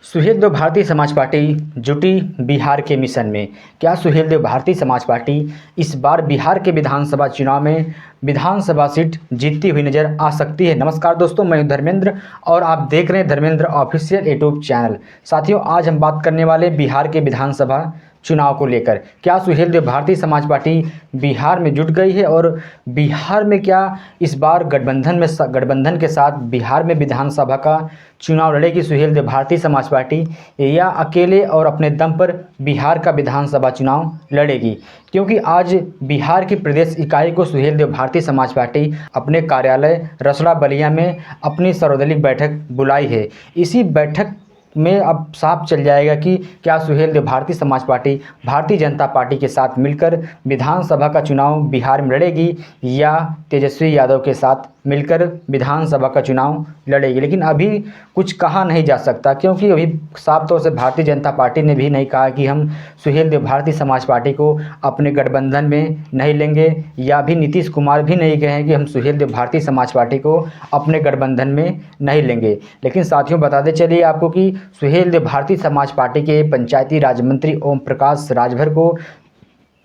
Suheldev Bharatiya Samaj party जुटी बिहार के mission में। क्या सुहेलदेव भारतीय समाज पार्टी इस बार बिहार के विधानसभा चुनाव में विधानसभा सीट जीतती हुई नजर आ सकती है? नमस्कार दोस्तों, मैं हूं धर्मेंद्र और आप देख रहे हैं धर्मेंद्र ऑफिशियल यूट्यूब चैनल। साथियों, आज हम बात करने वाले बिहार के विधानसभा चुनाव को लेकर। क्या सुहेलदेव भारतीय समाज पार्टी बिहार में जुट गई है और बिहार में क्या इस बार गठबंधन के साथ बिहार में विधानसभा का चुनाव लड़ेगी सुहेलदेव भारतीय समाज पार्टी, या अकेले और अपने दम पर बिहार का विधानसभा चुनाव लड़ेगी? क्योंकि आज बिहार की प्रदेश इकाई को सुहेलदेव भारतीय समाज पार्टी अपने कार्यालय रसड़ा बलिया में अपनी सर्वदलीय बैठक बुलाई है। इसी बैठक में अब साफ चल जाएगा कि क्या सुहेलदेव भारतीय समाज पार्टी भारतीय जनता पार्टी के साथ मिलकर विधानसभा का चुनाव बिहार में लड़ेगी या तेजस्वी यादव के साथ मिलकर विधानसभा का चुनाव लड़ेगी। लेकिन अभी कुछ कहा नहीं जा सकता, क्योंकि अभी साफ तौर से भारतीय जनता पार्टी ने भी नहीं कहा कि हम सुहेलदेव भारतीय समाज पार्टी को अपने गठबंधन में नहीं लेंगे, या अभी नीतीश कुमार भी नहीं कहे कि हम सुहेलदेव भारतीय समाज पार्टी को अपने गठबंधन में नहीं लेंगे। लेकिन साथियों, बताते चलिए आपको कि सुहेलदेव भारतीय समाज पार्टी के पंचायती राज मंत्री ओम प्रकाश राजभर को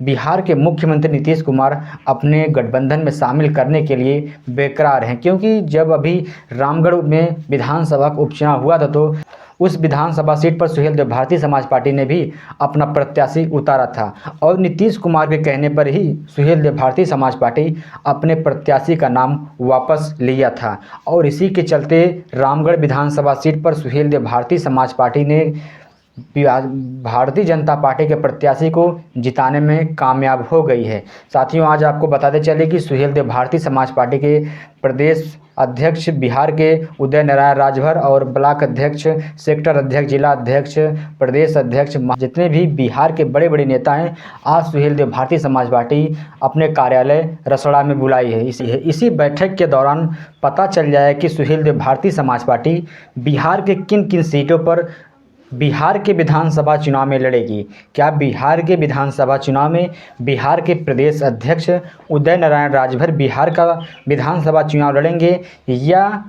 बिहार के मुख्यमंत्री नीतीश कुमार अपने गठबंधन में शामिल करने के लिए बेकरार हैं। क्योंकि जब अभी रामगढ़ में विधानसभा का उपचुनाव हुआ था तो उस विधानसभा सीट पर सुहेलदेव भारतीय समाज पार्टी ने भी अपना प्रत्याशी उतारा था और नीतीश कुमार के कहने पर ही सुहेलदेव भारतीय समाज पार्टी अपने प्रत्याशी का नाम वापस लिया था। और इसी के चलते रामगढ़ विधानसभा सीट पर सुहेलदेव भारतीय समाज पार्टी ने भारतीय जनता पार्टी के प्रत्याशी को जिताने में कामयाब हो गई है। साथियों, आज आपको बताते चले कि सुहेलदेव भारतीय समाज पार्टी के प्रदेश अध्यक्ष बिहार के उदय नारायण राजभर और ब्लॉक अध्यक्ष, सेक्टर अध्यक्ष, जिला अध्यक्ष, प्रदेश अध्यक्ष, जितने भी बिहार के बड़े बड़े नेता हैं, आज सुहेलदेव भारतीय समाज पार्टी अपने कार्यालय रसड़ा में बुलाई है। इसी बैठक के दौरान पता चल जाए कि सुहेलदेव भारतीय समाज पार्टी बिहार के किन किन सीटों पर बिहार के विधानसभा चुनाव में लड़ेगी। क्या बिहार के विधानसभा चुनाव में बिहार के प्रदेश अध्यक्ष उदय नारायण राजभर बिहार का विधानसभा चुनाव लड़ेंगे, या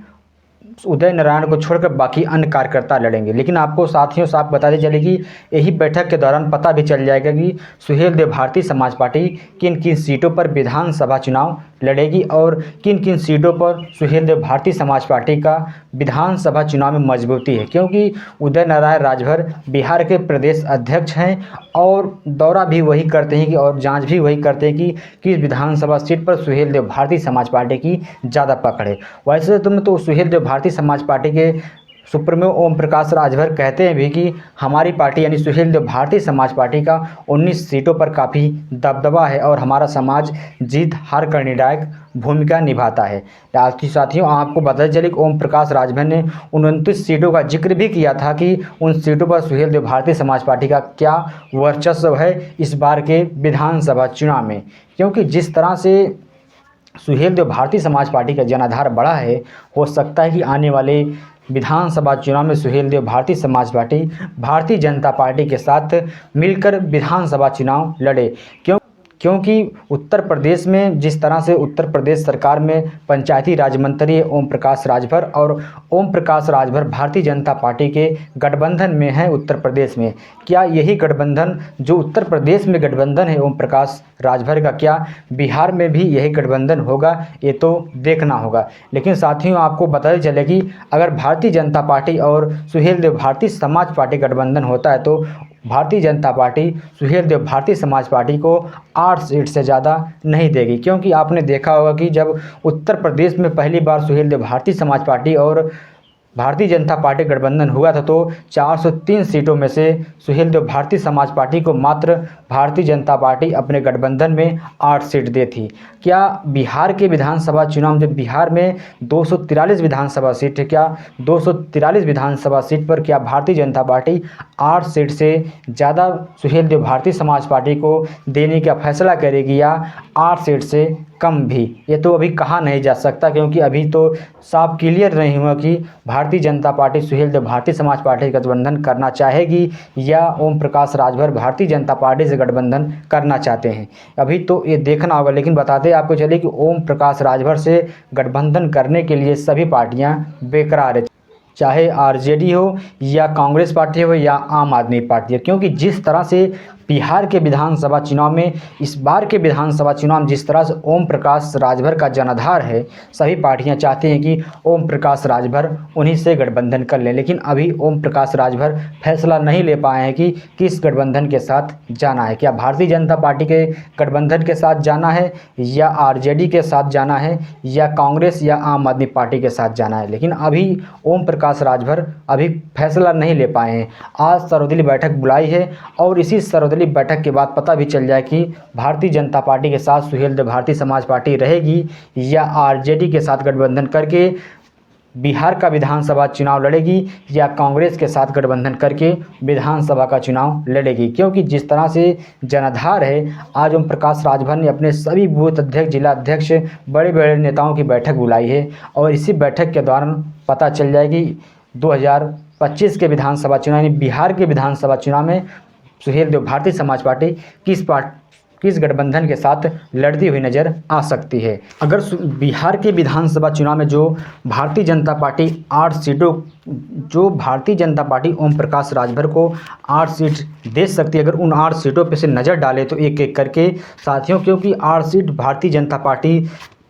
उदय नारायण को छोड़कर बाकी अन्य कार्यकर्ता लड़ेंगे? लेकिन आपको साथियों साफ बताते चले कि यही बैठक के दौरान पता भी चल जाएगा कि सुहेलदेव भारतीय समाज पार्टी किन किन सीटों पर विधानसभा चुनाव लड़ेगी और किन किन सीटों पर सुहेलदेव भारतीय समाज पार्टी का विधानसभा चुनाव में मजबूती है। क्योंकि उदय नारायण राजभर बिहार के प्रदेश अध्यक्ष हैं और दौरा भी वही करते हैं कि और जांच भी वही करते हैं कि किस विधानसभा सीट पर सुहेलदेव भारतीय समाज पार्टी की ज़्यादा पकड़ है। वैसे तो सुहेलदेव भारतीय समाज पार्टी के सुप्रीमो ओम प्रकाश राजभर कहते हैं भी कि हमारी पार्टी यानी सुहेलदेव भारतीय समाज पार्टी का 19 सीटों पर काफ़ी दबदबा है और हमारा समाज जीत हार का निर्णायक भूमिका निभाता है। साथियों, आपको बताते चले कि ओम प्रकाश राजभर ने 29 सीटों का जिक्र भी किया था कि उन सीटों पर सुहेलदेव भारतीय समाज पार्टी का क्या वर्चस्व है इस बार के विधानसभा चुनाव में। क्योंकि जिस तरह से सुहेलदेव भारतीय समाज पार्टी का जनाधार बढ़ा है, हो सकता है कि आने वाले विधानसभा चुनाव में सुहेलदेव भारतीय समाज पार्टी भारतीय जनता पार्टी के साथ मिलकर विधानसभा चुनाव लड़े। क्योंकि उत्तर प्रदेश में जिस तरह से उत्तर प्रदेश सरकार में पंचायती राज मंत्री ओम प्रकाश राजभर और ओम प्रकाश राजभर भारतीय जनता पार्टी के गठबंधन में है उत्तर प्रदेश में, क्या यही गठबंधन जो उत्तर प्रदेश में गठबंधन है ओम प्रकाश राजभर का, क्या बिहार में भी यही गठबंधन होगा? ये तो देखना होगा। लेकिन साथियों, आपको बताते चले कि अगर भारतीय जनता पार्टी और सुहेलदेव भारतीय समाज पार्टी गठबंधन होता है तो भारतीय जनता पार्टी सुहेलदेव भारतीय समाज पार्टी को 8 सीट से ज़्यादा नहीं देगी। क्योंकि आपने देखा होगा कि जब उत्तर प्रदेश में पहली बार सुहेलदेव भारतीय समाज पार्टी और भारतीय जनता पार्टी गठबंधन हुआ था तो 403 सीटों में से सुहेलदेव भारतीय समाज पार्टी को मात्र भारतीय जनता पार्टी अपने गठबंधन में 8 सीट दी थी। क्या बिहार के विधानसभा चुनाव जब बिहार में 243 विधानसभा सीट है, क्या 243 विधानसभा सीट पर क्या भारतीय जनता पार्टी 8 सीट से ज़्यादा सुहेलदेव भारतीय समाज पार्टी को देने का फैसला करेगी या 8 सीट से कम भी? ये तो अभी कहा नहीं जा सकता, क्योंकि अभी तो साफ क्लियर नहीं हुआ कि भारतीय जनता पार्टी सुहेलदेव भारतीय समाज पार्टी गठबंधन करना चाहेगी या ओम प्रकाश राजभर भारतीय जनता पार्टी से गठबंधन करना चाहते हैं। अभी तो ये देखना होगा। लेकिन बताते आपको चले कि ओम प्रकाश राजभर से गठबंधन करने के लिए सभी पार्टियां बेकरार है। चाहे आरजेडी हो या कांग्रेस पार्टी हो या आम आदमी पार्टी हो, क्योंकि जिस तरह से बिहार के विधानसभा चुनाव में, इस बार के विधानसभा चुनाव में जिस तरह से ओम प्रकाश राजभर का जनाधार है, सभी पार्टियां चाहती हैं कि ओम प्रकाश राजभर उन्हीं से गठबंधन कर लें। लेकिन अभी ओम प्रकाश राजभर फैसला नहीं ले पाए हैं कि किस गठबंधन के साथ जाना है। क्या भारतीय जनता पार्टी के गठबंधन के साथ जाना है, या आरजेडी के साथ जाना है, या कांग्रेस या आम आदमी पार्टी के साथ जाना है। लेकिन अभी ओम प्रकाश राजभर अभी फैसला नहीं ले पाए हैं। आज सर्वदलीय बैठक बुलाई है और इसी सर्वदलीय बैठक के बाद पता भी चल जाए कि भारतीय जनता पार्टी के साथ सुहेलदेव भारतीय समाज पार्टी रहेगी या आरजेडी के साथ गठबंधन करके बिहार का विधानसभा चुनाव लड़ेगी, या कांग्रेस के साथ गठबंधन करके विधानसभा का चुनाव लड़ेगी। क्योंकि जिस तरह से जनाधार है, आज ओम प्रकाश राजभर ने अपने सभी बूथ अध्यक्ष, जिला अध्यक्ष, बड़े बड़े नेताओं की बैठक बुलाई है और इसी बैठक के दौरान पता चल जाएगी 2025 के विधानसभा चुनाव यानी बिहार के विधानसभा चुनाव में सुहेलदेव भारतीय समाज पार्टी किस गठबंधन के साथ लड़ती हुई नजर आ सकती है। अगर बिहार के विधानसभा चुनाव में जो भारतीय जनता पार्टी 8 सीटों, जो भारतीय जनता पार्टी ओम प्रकाश राजभर को 8 सीट दे सकती है, अगर उन 8 सीटों पे से नज़र डाले तो एक एक करके साथियों, क्योंकि 8 सीट भारतीय जनता पार्टी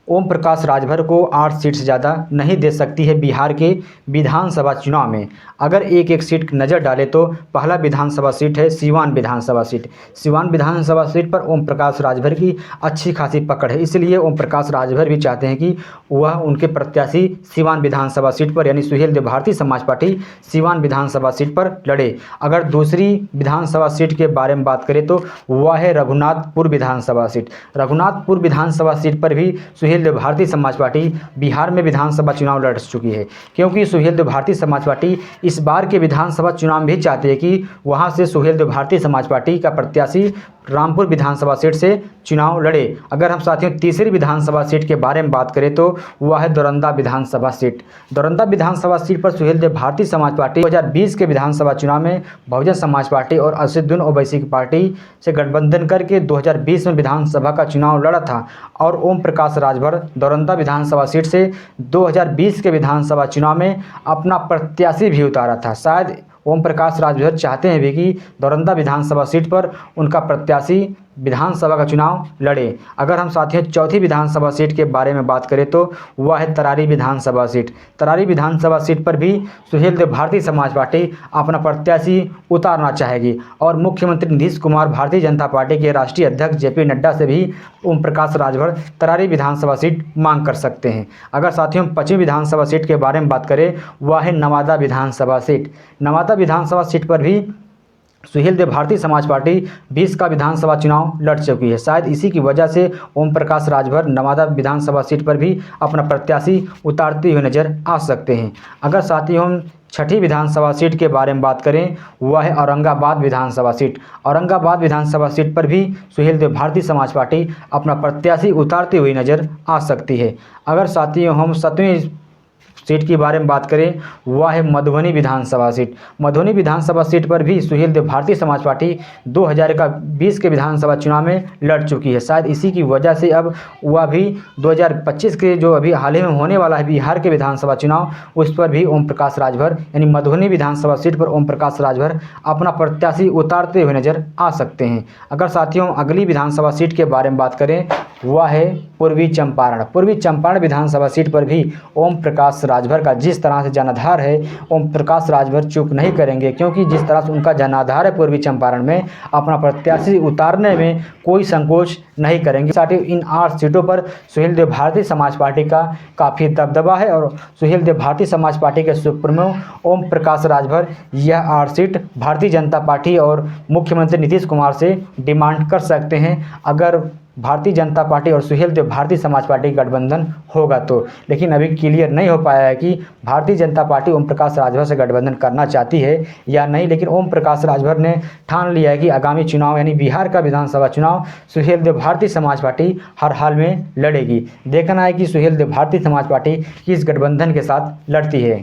ओम प्रकाश राजभर को 8 सीट से ज़्यादा नहीं दे सकती है बिहार के विधानसभा चुनाव में। अगर एक एक सीट नज़र डाले तो पहला विधानसभा सीट है सीवान विधानसभा सीट। सीवान विधानसभा सीट पर ओम प्रकाश राजभर की अच्छी खासी पकड़ है, इसलिए ओम प्रकाश राजभर भी चाहते हैं कि वह उनके प्रत्याशी सीवान विधानसभा सीट पर यानी सुहेलदेव भारतीय समाज पार्टी सीवान विधानसभा सीट पर लड़े। अगर दूसरी विधानसभा सीट के बारे में बात करें तो वह है रघुनाथपुर विधानसभा सीट। रघुनाथपुर विधानसभा सीट पर भी सुहेलदेव भारतीय समाज पार्टी बिहार में विधानसभा चुनाव लड़ चुकी है, क्योंकि सुहेलदेव भारतीय समाज पार्टी इस बार के विधानसभा चुनाव में भी चाहती है कि वहां से सुहेलदेव भारतीय समाज पार्टी का प्रत्याशी रामपुर विधानसभा सीट से चुनाव लड़े। अगर हम साथियों तीसरी विधानसभा सीट के बारे में बात करें तो वह है दौरंदा विधानसभा सीट। दौरंदा विधानसभा सीट पर सुहेलदेव भारतीय समाज पार्टी 2020 के विधानसभा चुनाव में बहुजन समाज पार्टी और असदुद्दीन ओवैसी की पार्टी से गठबंधन करके 2020 में विधानसभा का चुनाव लड़ा था और ओम प्रकाश राजभर दौरंदा विधानसभा सीट से 2020 के विधानसभा चुनाव में अपना प्रत्याशी भी उतारा था। शायद ओम प्रकाश राजभर चाहते हैं भी कि दौरंदा विधानसभा सीट पर उनका प्रत्याशी विधानसभा का चुनाव लड़े। अगर हम साथियों चौथी विधानसभा सीट के बारे में बात करें तो वह है तरारी विधानसभा सीट। तरारी विधानसभा सीट पर भी सुहेलदेव भारतीय समाज पार्टी अपना प्रत्याशी उतारना चाहेगी और मुख्यमंत्री नीतीश कुमार भारतीय जनता पार्टी के राष्ट्रीय अध्यक्ष जेपी नड्डा से भी ओम प्रकाश राजभर तरारी विधानसभा सीट मांग कर सकते हैं। अगर साथियों पश्चिमी विधानसभा सीट के बारे में बात करें वह है नवादा विधानसभा सीट। नवादा विधानसभा सीट पर भी सुहेलदेव भारतीय समाज पार्टी 20 का विधानसभा चुनाव लड़ चुकी है। शायद इसी की वजह से ओम प्रकाश राजभर नवादा विधानसभा सीट पर भी अपना प्रत्याशी उतारते हुए नजर आ सकते हैं। अगर साथियों हम छठी विधानसभा सीट के बारे में बात करें वह है औरंगाबाद विधानसभा सीट। औरंगाबाद विधानसभा सीट पर भी सुहेलदेव भारतीय समाज पार्टी अपना प्रत्याशी उतारती हुई नजर आ सकती है। अगर साथियों हम 7वीं सीट के बारे में बात करें वह है मधुबनी विधानसभा सीट। मधुबनी विधानसभा सीट पर भी सुहेलदेव भारतीय समाज पार्टी 2020 के विधानसभा चुनाव में लड़ चुकी है। शायद इसी की वजह से अब वह भी 2025 के जो अभी हाल ही में होने वाला है बिहार के विधानसभा चुनाव, उस पर भी ओम प्रकाश राजभर यानी मधुबनी विधानसभा सीट पर ओम प्रकाश राजभर अपना प्रत्याशी उतारते हुए नजर आ सकते हैं। अगर साथियों अगली विधानसभा सीट के बारे में बात करें वह है पूर्वी चंपारण। पूर्वी चंपारण विधानसभा सीट पर भी ओम प्रकाश राजभर का जिस तरह से जनाधार है, ओम प्रकाश राजभर चूक नहीं करेंगे, क्योंकि जिस तरह से उनका जनाधार है पूर्वी चंपारण में, अपना प्रत्याशी उतारने में कोई संकोच नहीं करेंगे। साथ ही इन 8 सीटों पर सुहेलदेव भारतीय समाज पार्टी का काफ़ी दबदबा है और सुहेलदेव भारतीय समाज पार्टी के सुप्रीमो ओम प्रकाश राजभर यह 8 सीट भारतीय जनता पार्टी और मुख्यमंत्री नीतीश कुमार से डिमांड कर सकते हैं अगर भारतीय जनता पार्टी और सुहेलदेव भारतीय समाज पार्टी गठबंधन होगा तो। लेकिन अभी क्लियर नहीं हो पाया है कि भारतीय जनता पार्टी ओम प्रकाश राजभर से गठबंधन करना चाहती है या नहीं। लेकिन ओम प्रकाश राजभर ने ठान लिया है कि आगामी चुनाव यानी बिहार का विधानसभा चुनाव सुहेलदेव भारतीय समाज पार्टी हर हाल में लड़ेगी। देखना है कि सुहेलदेव भारतीय समाज पार्टी किस गठबंधन के साथ लड़ती है।